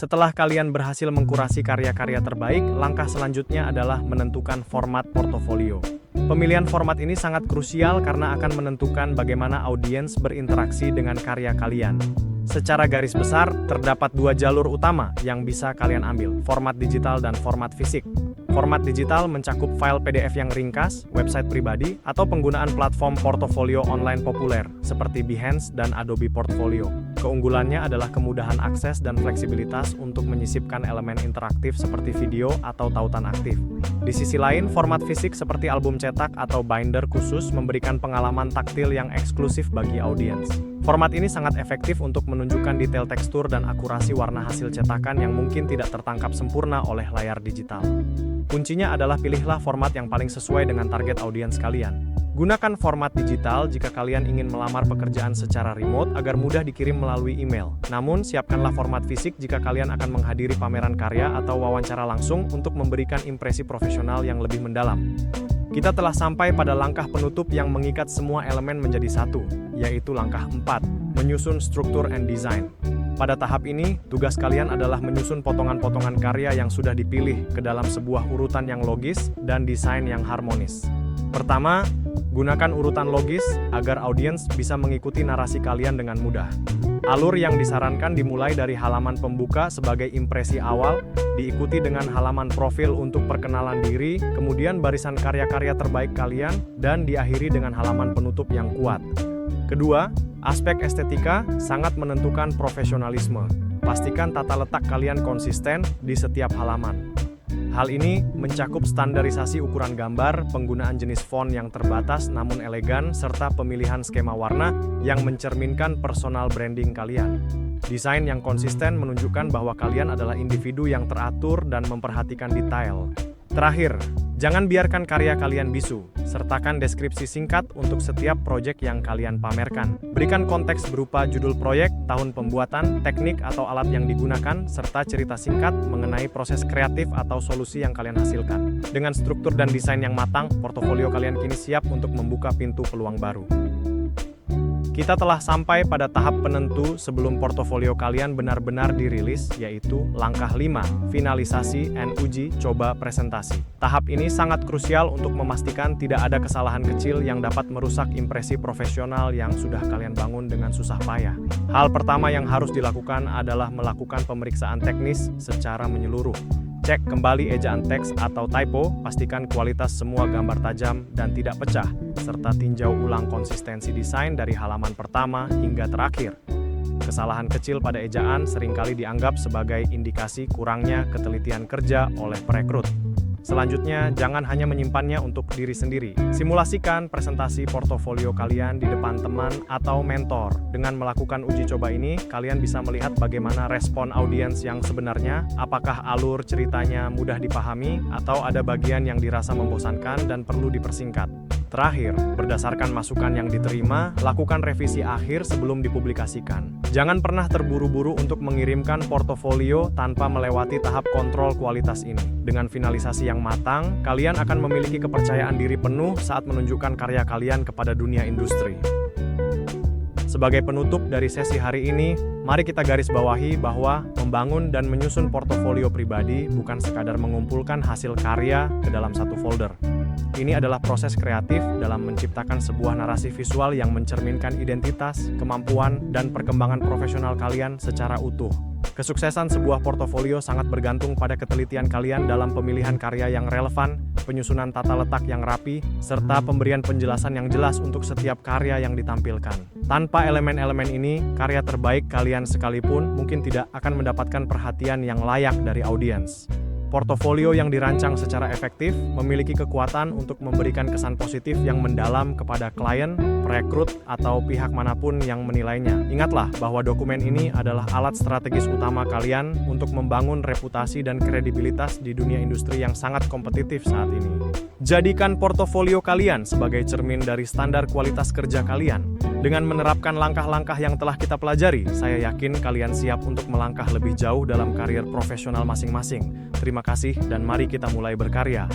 Setelah kalian berhasil mengkurasi karya-karya terbaik, langkah selanjutnya adalah menentukan format portofolio. Pemilihan format ini sangat krusial karena akan menentukan bagaimana audiens berinteraksi dengan karya kalian. Secara garis besar, terdapat dua jalur utama yang bisa kalian ambil, format digital dan format fisik. Format digital mencakup file PDF yang ringkas, website pribadi, atau penggunaan platform portofolio online populer, seperti Behance dan Adobe Portfolio. Keunggulannya adalah kemudahan akses dan fleksibilitas untuk menyisipkan elemen interaktif seperti video atau tautan aktif. Di sisi lain, format fisik seperti album cetak atau binder khusus memberikan pengalaman taktil yang eksklusif bagi audiens. Format ini sangat efektif untuk menunjukkan detail tekstur dan akurasi warna hasil cetakan yang mungkin tidak tertangkap sempurna oleh layar digital. Kuncinya adalah pilihlah format yang paling sesuai dengan target audiens kalian. Gunakan format digital jika kalian ingin melamar pekerjaan secara remote agar mudah dikirim melalui email. Namun, siapkanlah format fisik jika kalian akan menghadiri pameran karya atau wawancara langsung untuk memberikan impresi profesional yang lebih mendalam. Kita telah sampai pada langkah penutup yang mengikat semua elemen menjadi satu, yaitu langkah 4, menyusun struktur and design. Pada tahap ini, tugas kalian adalah menyusun potongan-potongan karya yang sudah dipilih ke dalam sebuah urutan yang logis dan desain yang harmonis. Pertama, gunakan urutan logis agar audiens bisa mengikuti narasi kalian dengan mudah. Alur yang disarankan dimulai dari halaman pembuka sebagai impresi awal, diikuti dengan halaman profil untuk perkenalan diri, kemudian barisan karya-karya terbaik kalian, dan diakhiri dengan halaman penutup yang kuat. Kedua, aspek estetika sangat menentukan profesionalisme. Pastikan tata letak kalian konsisten di setiap halaman. Hal ini mencakup standarisasi ukuran gambar, penggunaan jenis font yang terbatas namun elegan, serta pemilihan skema warna yang mencerminkan personal branding kalian. Desain yang konsisten menunjukkan bahwa kalian adalah individu yang teratur dan memperhatikan detail. Terakhir, jangan biarkan karya kalian bisu. Sertakan deskripsi singkat untuk setiap proyek yang kalian pamerkan. Berikan konteks berupa judul proyek, tahun pembuatan, teknik atau alat yang digunakan, serta cerita singkat mengenai proses kreatif atau solusi yang kalian hasilkan. Dengan struktur dan desain yang matang, portofolio kalian kini siap untuk membuka pintu peluang baru. Kita telah sampai pada tahap penentu sebelum portofolio kalian benar-benar dirilis, yaitu langkah 5, finalisasi and uji coba presentasi. Tahap ini sangat krusial untuk memastikan tidak ada kesalahan kecil yang dapat merusak impresi profesional yang sudah kalian bangun dengan susah payah. Hal pertama yang harus dilakukan adalah melakukan pemeriksaan teknis secara menyeluruh. Cek kembali ejaan teks atau typo, pastikan kualitas semua gambar tajam dan tidak pecah, serta tinjau ulang konsistensi desain dari halaman pertama hingga terakhir. Kesalahan kecil pada ejaan seringkali dianggap sebagai indikasi kurangnya ketelitian kerja oleh perekrut. Selanjutnya, jangan hanya menyimpannya untuk diri sendiri. Simulasikan presentasi portofolio kalian di depan teman atau mentor. Dengan melakukan uji coba ini, kalian bisa melihat bagaimana respon audiens yang sebenarnya, apakah alur ceritanya mudah dipahami, atau ada bagian yang dirasa membosankan dan perlu dipersingkat. Terakhir, berdasarkan masukan yang diterima, lakukan revisi akhir sebelum dipublikasikan. Jangan pernah terburu-buru untuk mengirimkan portofolio tanpa melewati tahap kontrol kualitas ini. Dengan finalisasi yang matang, kalian akan memiliki kepercayaan diri penuh saat menunjukkan karya kalian kepada dunia industri. Sebagai penutup dari sesi hari ini, mari kita garis bawahi bahwa membangun dan menyusun portofolio pribadi bukan sekadar mengumpulkan hasil karya ke dalam satu folder. Ini adalah proses kreatif dalam menciptakan sebuah narasi visual yang mencerminkan identitas, kemampuan, dan perkembangan profesional kalian secara utuh. Kesuksesan sebuah portofolio sangat bergantung pada ketelitian kalian dalam pemilihan karya yang relevan, penyusunan tata letak yang rapi, serta pemberian penjelasan yang jelas untuk setiap karya yang ditampilkan. Tanpa elemen-elemen ini, karya terbaik kalian sekalipun mungkin tidak akan mendapatkan perhatian yang layak dari audiens. Portofolio yang dirancang secara efektif memiliki kekuatan untuk memberikan kesan positif yang mendalam kepada klien, perekrut, atau pihak manapun yang menilainya. Ingatlah bahwa dokumen ini adalah alat strategis utama kalian untuk membangun reputasi dan kredibilitas di dunia industri yang sangat kompetitif saat ini. Jadikan portofolio kalian sebagai cermin dari standar kualitas kerja kalian. Dengan menerapkan langkah-langkah yang telah kita pelajari, saya yakin kalian siap untuk melangkah lebih jauh dalam karier profesional masing-masing. Terima kasih dan mari kita mulai berkarya.